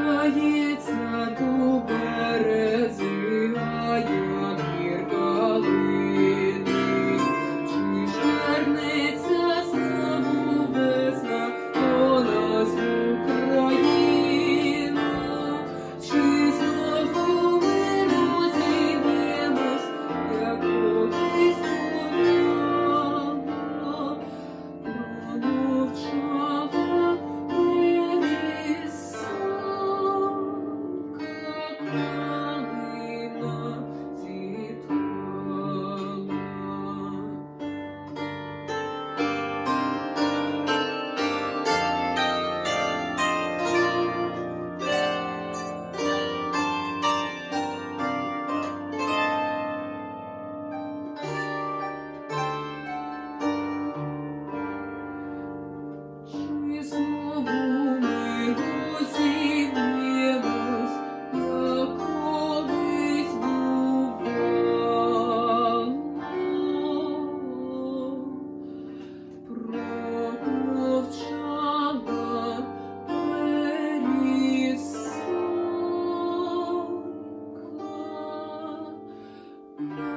Кидається до берези, а я гірка лине. Чи вернеться знову весна до нас Україна? Чи знову ми розійдемось, як колись бувало? Промовчала калина зітхала. Чи знову ми розійдемось, як колись бувало? Промовчала перісовка.